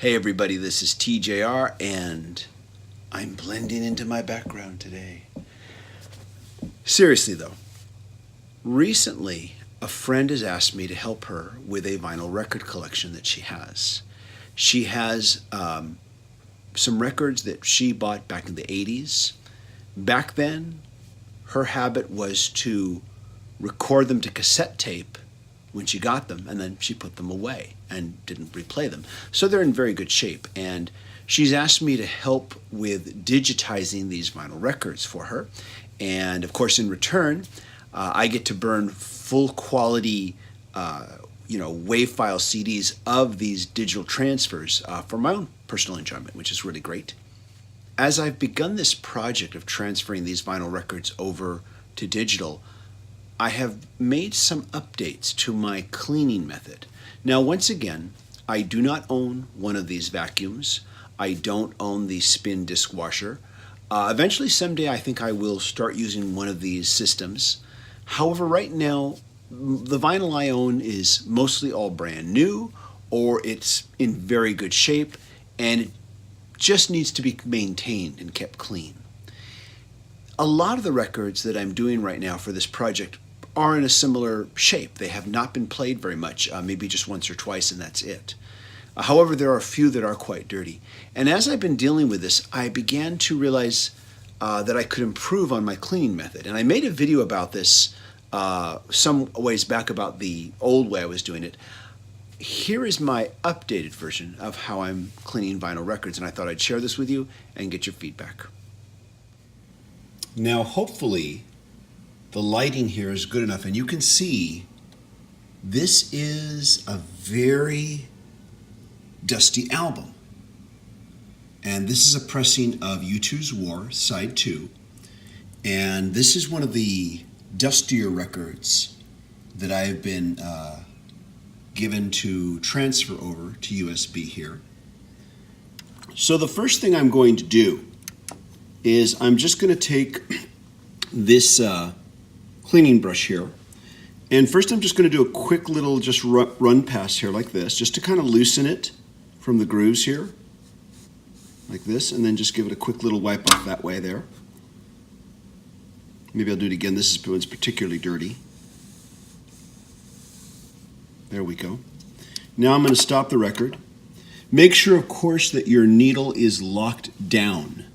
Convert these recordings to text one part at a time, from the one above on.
Hey everybody, this is TJR and I'm blending into my background today. Seriously though, recently a friend has asked me to help her with a vinyl record collection that she has. She has some records that she bought back in the 80s. Back then, her habit was to record them to cassette tape when she got them, and then she put them away and didn't replay them. So they're in very good shape, and she's asked me to help with digitizing these vinyl records for her. And of course, in return, I get to burn full quality WAV file CDs of these digital transfers for my own personal enjoyment, which is really great. As I've begun this project of transferring these vinyl records over to digital, I have made some updates to my cleaning method. Now, once again, I do not own one of these vacuums. I don't own the spin disc washer. Eventually, someday, I think I will start using one of these systems. However, right now, the vinyl I own is mostly all brand new, or it's in very good shape, and it just needs to be maintained and kept clean. A lot of the records that I'm doing right now for this project are in a similar shape. They have not been played very much, maybe just once or twice, and that's it. However, there are a few that are quite dirty. And as I've been dealing with this, I began to realize that I could improve on my cleaning method. And I made a video about this some ways back about the old way I was doing it. Here is my updated version of how I'm cleaning vinyl records, and I thought I'd share this with you and get your feedback. Now, hopefully, the lighting here is good enough, and you can see this is a very dusty album. And this is a pressing of U2's War, Side 2. And this is one of the dustier records that I have been given to transfer over to USB here. So the first thing I'm going to do is I'm just going to take this cleaning brush here, and first I'm just going to do a quick little just run pass here like this, just to kind of loosen it from the grooves here, like this, and then just give it a quick little wipe off that way there. Maybe I'll do it again. This one's particularly dirty. There we go. Now I'm going to stop the record. Make sure, of course, that your needle is locked down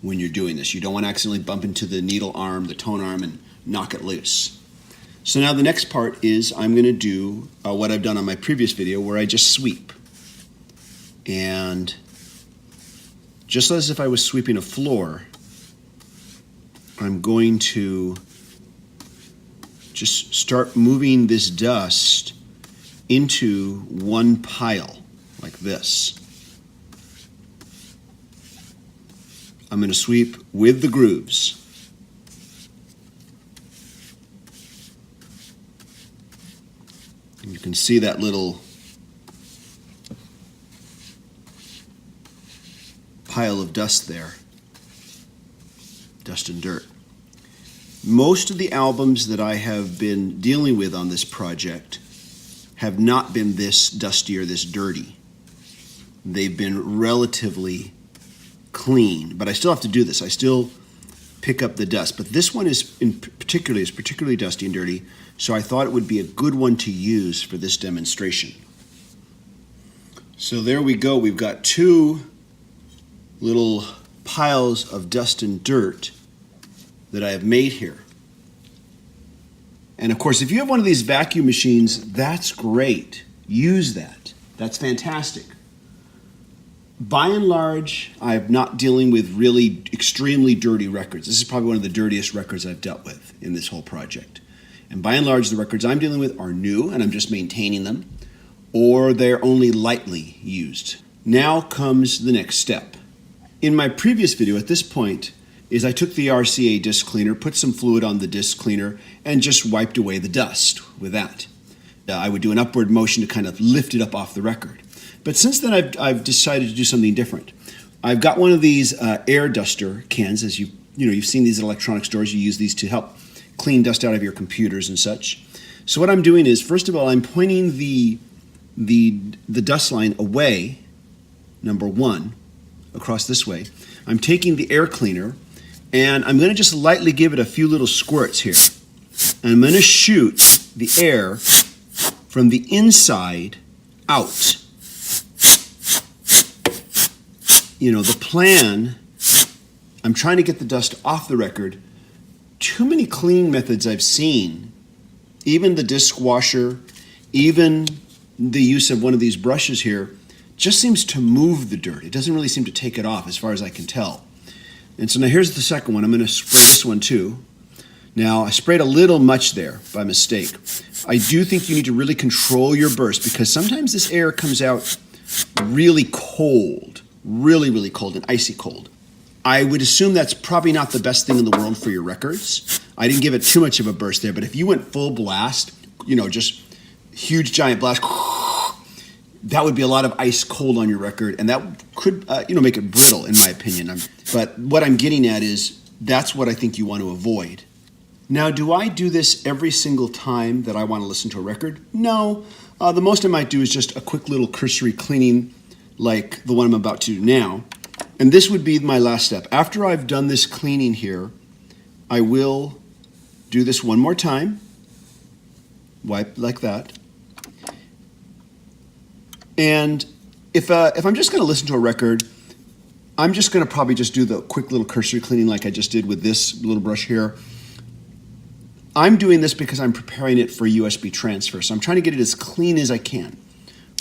when you're doing this. You don't want to accidentally bump into the needle arm, the tone arm, and knock it loose. So now the next part is I'm going to do what I've done on my previous video, where I just sweep. And just as if I was sweeping a floor, I'm going to just start moving this dust into one pile, like this. I'm going to sweep with the grooves. And you can see that little pile of dust there. Dust and dirt. Most of the albums that I have been dealing with on this project have not been this dusty or this dirty. They've been relatively clean, but I still have to do this. I still pick up the dust, but this one is particularly dusty and dirty, so I thought it would be a good one to use for this demonstration. So there we go. We've got two little piles of dust and dirt that I have made here. And of course, if you have one of these vacuum machines, that's great. Use that. That's fantastic. By and large, I'm not dealing with really extremely dirty records. This is probably one of the dirtiest records I've dealt with in this whole project. And by and large, the records I'm dealing with are new, and I'm just maintaining them, or they're only lightly used. Now comes the next step. In my previous video, at this point, I took the RCA disc cleaner, put some fluid on the disc cleaner, and just wiped away the dust with that. I would do an upward motion to kind of lift it up off the record. But since then, I've decided to do something different. I've got one of these air duster cans. As you've seen these at electronic stores. You use these to help clean dust out of your computers and such. So what I'm doing is, first of all, I'm pointing the dust line away number one, across this way. I'm taking the air cleaner and I'm going to just lightly give it a few little squirts here. And I'm going to shoot the air from the inside out. You know, the plan, I'm trying to get the dust off the record. Too many cleaning methods I've seen, even the disc washer, even the use of one of these brushes here, just seems to move the dirt. It doesn't really seem to take it off as far as I can tell. And so now here's the second one. I'm going to spray this one too. Now, I sprayed a little much there by mistake. I do think you need to really control your burst because sometimes this air comes out really cold, really, really cold and icy cold. I would assume that's probably not the best thing in the world for your records. I didn't give it too much of a burst there, but if you went full blast, you know, just huge giant blast, that would be a lot of ice cold on your record, and that could, make it brittle, in my opinion. But what I'm getting at is that's what I think you want to avoid. Now, do I do this every single time that I want to listen to a record? No. The most I might do is just a quick little cursory cleaning like the one I'm about to do now. And this would be my last step. After I've done this cleaning here, I will do this one more time. Wipe like that. And if I'm just going to listen to a record, I'm just going to probably just do the quick little cursory cleaning like I just did with this little brush here. I'm doing this because I'm preparing it for a USB transfer. So I'm trying to get it as clean as I can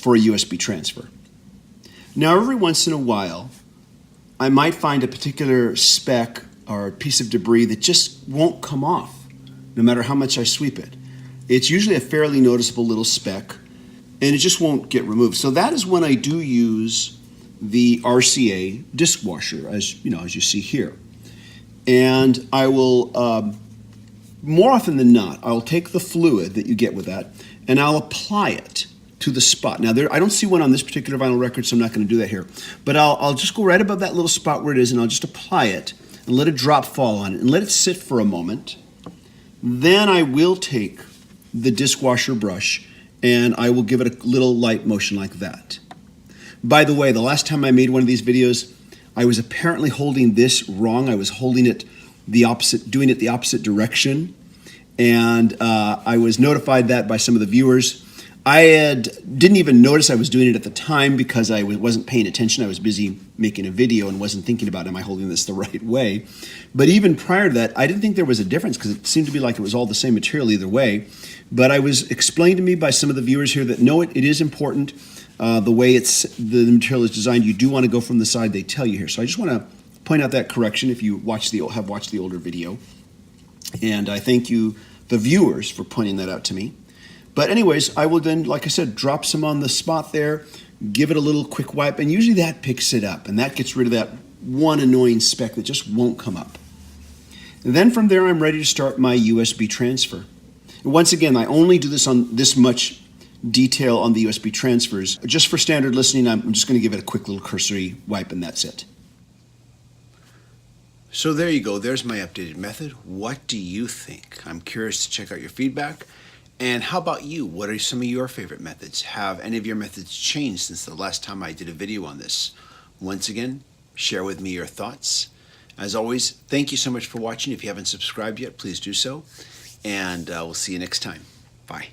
for a USB transfer. Now, every once in a while, I might find a particular speck or a piece of debris that just won't come off, no matter how much I sweep it. It's usually a fairly noticeable little speck, and it just won't get removed. So that is when I do use the RCA disc washer, as you see here. And I will, more often than not, I'll take the fluid that you get with that, and I'll apply it to the spot. Now, I don't see one on this particular vinyl record, so I'm not going to do that here. But I'll just go right above that little spot where it is, and I'll just apply it and let a drop fall on it and let it sit for a moment. Then I will take the disc washer brush and I will give it a little light motion like that. By the way, the last time I made one of these videos, I was apparently holding this wrong. I was holding it the opposite, doing it the opposite direction, and I was notified that by some of the viewers. I didn't even notice I was doing it at the time because I wasn't paying attention. I was busy making a video and wasn't thinking about, am I holding this the right way? But even prior to that, I didn't think there was a difference because it seemed to be like it was all the same material either way. But I was explained to me by some of the viewers here that no, it is important. The way the material is designed, you do want to go from the side they tell you here. So I just want to point out that correction if you have watched the older video. And I thank you, the viewers, for pointing that out to me. But anyways, I will then, like I said, drop some on the spot there, give it a little quick wipe, and usually that picks it up, and that gets rid of that one annoying speck that just won't come up. And then from there, I'm ready to start my USB transfer. And once again, I only do this on this much detail on the USB transfers. Just for standard listening, I'm just going to give it a quick little cursory wipe, and that's it. So there you go. There's my updated method. What do you think? I'm curious to check out your feedback. And how about you? What are some of your favorite methods? Have any of your methods changed since the last time I did a video on this? Once again, share with me your thoughts. As always, thank you so much for watching. If you haven't subscribed yet, please do so. And we'll see you next time. Bye.